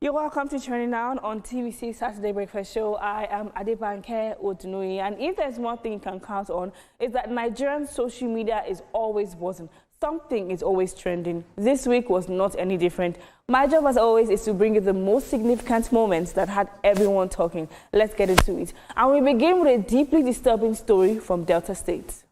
You're welcome to Trending Now on TVC Saturday Breakfast Show. I am Adebanke Odunui, and if there's one thing you can count on, is that Nigerian social media is always buzzing. Something is always trending. This week was not any different. My job, as always, is to bring you the most significant moments that had everyone talking. Let's get into it. And we begin with a deeply disturbing story from Delta State.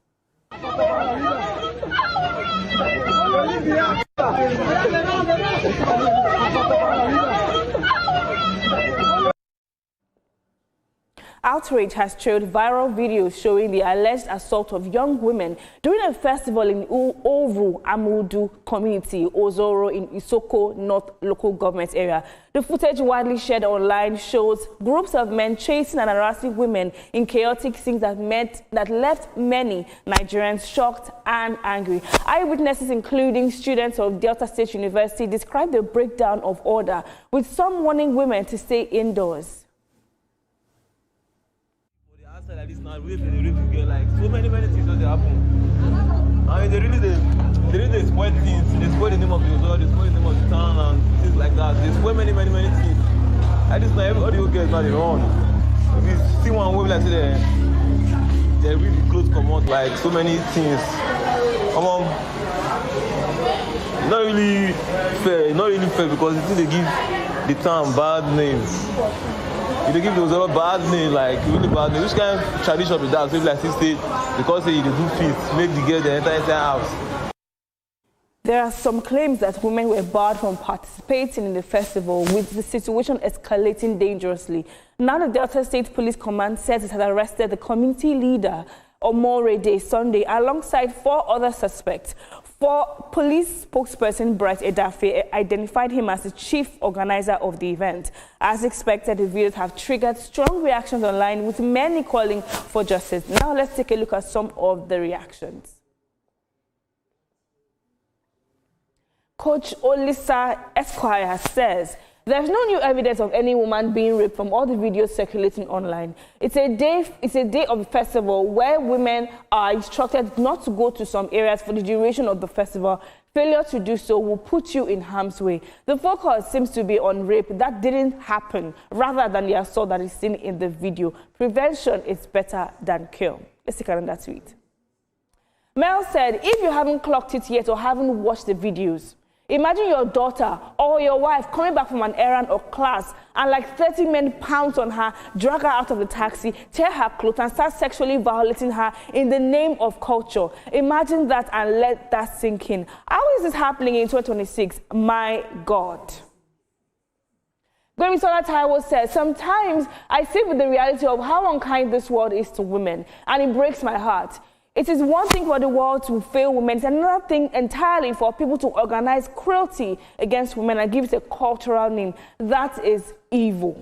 Outrage has trailed viral videos showing the alleged assault of young women during a festival in Ovu Amudu community, Ozoro in Isoko North local government area. The footage widely shared online shows groups of men chasing and harassing women in chaotic scenes that left many Nigerians shocked and angry. Eyewitnesses, including students of Delta State University, described the breakdown of order, with some warning women to stay indoors. Like this now, really get like so many things that happen. I mean, they really spoil things. They spoil the name of the Ozoro, they spoil the name of the town and things like that. They spoil many things. Like this now, everybody who gets now they run. If you see one wave like today, they really close come out like so many things. Not really fair because the thing they give the town bad names. If they give those other bad name, like really bad name, which kind of tradition is that? So like 60, because they do feet, make the girl the entire house. There are some claims that women were barred from participating in the festival, with the situation escalating dangerously. Now the Delta State Police Command says it has arrested the community leader, Omorede Sunday, alongside 4 other suspects. Police spokesperson Bright Edafe identified him as the chief organizer of the event. As expected, the videos have triggered strong reactions online, with many calling for justice. Now let's take a look at some of the reactions. Coach Olisa Esquire says, "There's no new evidence of any woman being raped from all the videos circulating online. It's a day of the festival where women are instructed not to go to some areas for the duration of the festival. Failure to do so will put you in harm's way. The focus seems to be on rape that didn't happen, rather than the assault that is seen in the video. Prevention is better than cure." Let's take another tweet. Mel said, "If you haven't clocked it yet or haven't watched the videos, imagine your daughter or your wife coming back from an errand or class and like 30 men pounce on her, drag her out of the taxi, tear her clothes and start sexually violating her in the name of culture. Imagine that and let that sink in. How is this happening in 2026? My God." Gwemisola Taiwo says, "Sometimes I sit with the reality of how unkind this world is to women, and it breaks my heart. It is one thing for the world to fail women. It's another thing entirely for people to organize cruelty against women and give it a cultural name. That is evil."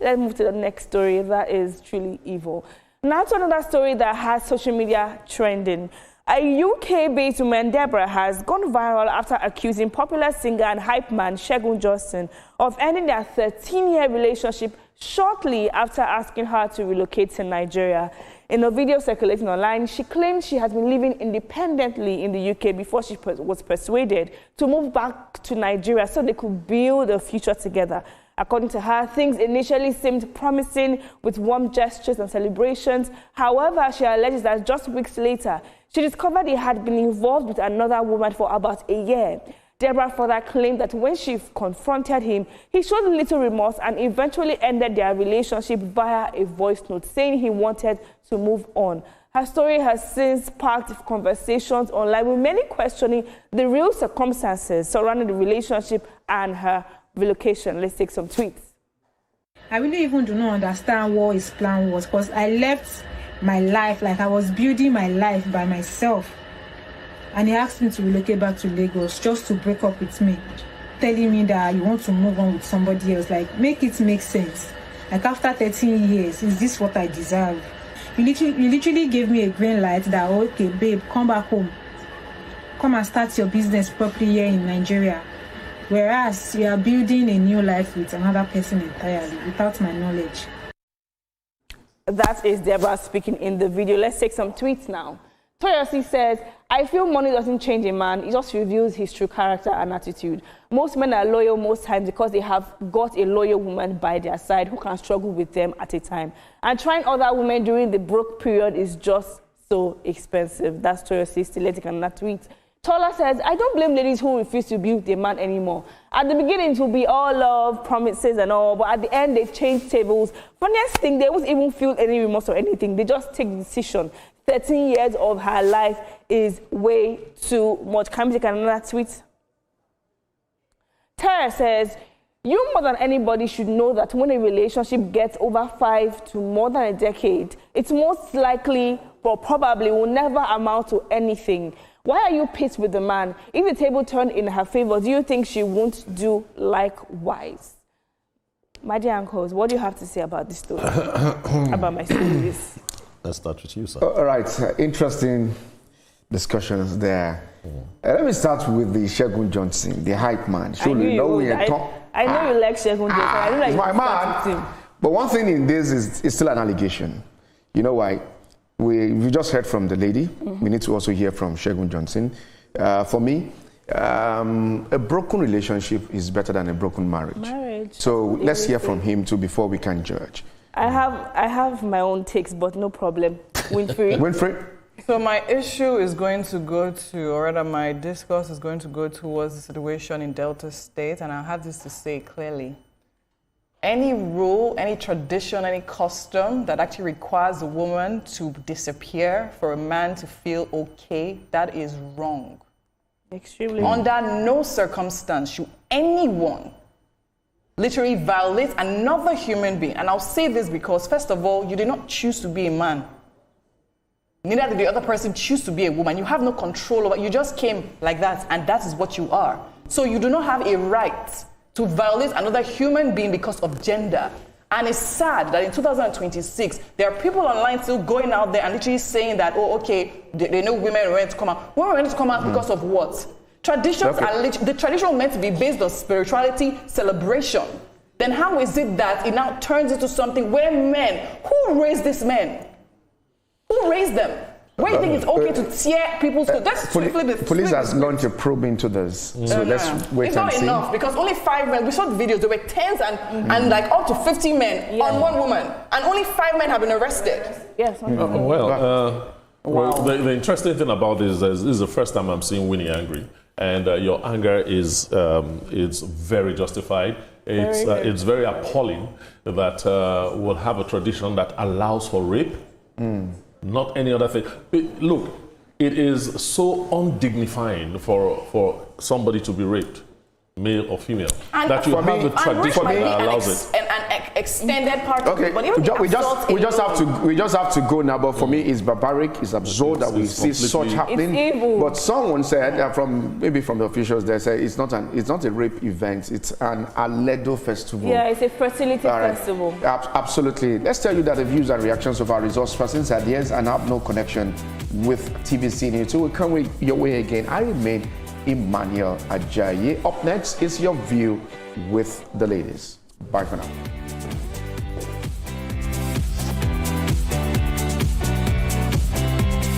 Let's move to the next story. That is truly evil. Now to another story that has social media trending. A UK-based woman, Deborah, has gone viral after accusing popular singer and hype man Sheung Justin of ending their 13-year relationship shortly after asking her to relocate to Nigeria. In a video circulating online, she claimed she had been living independently in the UK before she was persuaded to move back to Nigeria so they could build a future together. According to her, things initially seemed promising with warm gestures and celebrations. However, she alleges that just weeks later, she discovered he had been involved with another woman for about a year. Deborah further claimed that when she confronted him, he showed little remorse and eventually ended their relationship via a voice note, saying he wanted to move on. Her story has since sparked conversations online, with many questioning the real circumstances surrounding the relationship and her relocation. Let's take some tweets. "I really even do not understand what his plan was, because I left my life, like I was building my life by myself. And he asked me to relocate back to Lagos just to break up with me, telling me that you want to move on with somebody else. Like, make it make sense. Like, after 13 years, is this what I deserve? You literally gave me a green light that, okay, babe, come back home. Come and start your business properly here in Nigeria. Whereas you are building a new life with another person entirely, without my knowledge." That is Deborah speaking in the video. Let's take some tweets now. Toyosi says, I feel money doesn't change a man. It just reveals his true character and attitude. Most men are loyal most times because they have got a loyal woman by their side who can struggle with them at a time. And trying other women during the broke period is just so expensive. That's Toyosi Stiletic and that tweet. Tola says, I don't blame ladies who refuse to be with a man anymore. At the beginning, it will be all love, promises and all, but at the end, they change tables. Funniest thing, they won't even feel any remorse or anything. They just take the decision. 13 years of her life is way too much. Can we take another tweet? Tara says, you more than anybody should know that when a relationship gets over 5 to more than a decade, it's most likely or probably will never amount to anything. Why are you pissed with the man? If the table turned in her favor, do you think she won't do likewise? My dear uncles, what do you have to say about this story? About my stories? Let's start with you, sir. All right, interesting discussions there. Let me start with the Sheung Justin, the hype man. I know you like Sheung Justin. I know that he's my man. But one thing in this is it's still an allegation. You know why? We just heard from the lady. We need to also hear from Sheung Justin. For me, a broken relationship is better than a broken marriage. So let's hear from him too before we can judge. I have my own takes, but no problem. Winfrey? So my issue is going to go to, or rather my discourse is going to go towards the situation in Delta State, and I have this to say clearly. Any rule, any tradition, any custom that actually requires a woman to disappear for a man to feel okay, that is wrong. Extremely. Under no circumstance should anyone literally violate another human being. And I'll say this because, first of all, you did not choose to be a man. Neither did the other person choose to be a woman. You have no control over it. You just came like that, and that is what you are. So you do not have a right to violate another human being because of gender. And it's sad that in 2026, there are people online still going out there and literally saying that, oh, okay, they know women are meant to come out. Women are meant to come out because of what? Traditions are the tradition meant to be based on spirituality, celebration. Then how is it that it now turns into something where men, who raised these men? Who raised them? Why do you think it's okay to tear people's clothes? Police has launched a probe into this, so let's wait and see. It's not enough because only 5 men. We saw the videos. There were tens and like up to 50 men on one woman, and only 5 men have been arrested. Yes. The interesting thing about this is the first time I'm seeing Winnie angry, and your anger is very justified. It's very appalling that we'll have a tradition that allows for rape. Not any other thing. Look, it is so undignifying for somebody to be raped, male or female, and that you have the tradition that allows it. An extended part of it. But we just have to go now. But for me, it's barbaric. It's absurd that we see such happening. It's evil. But someone said from the officials, they say it's not a rape event. It's an Aledo festival. Yeah, it's a fertility festival. Absolutely. Let's tell you that the views and reactions of our resource persons are theirs and have no connection with TVC News. So we'll come your way again. I remain Emmanuel Ajayi. Up next is your view with the ladies. Bye for now.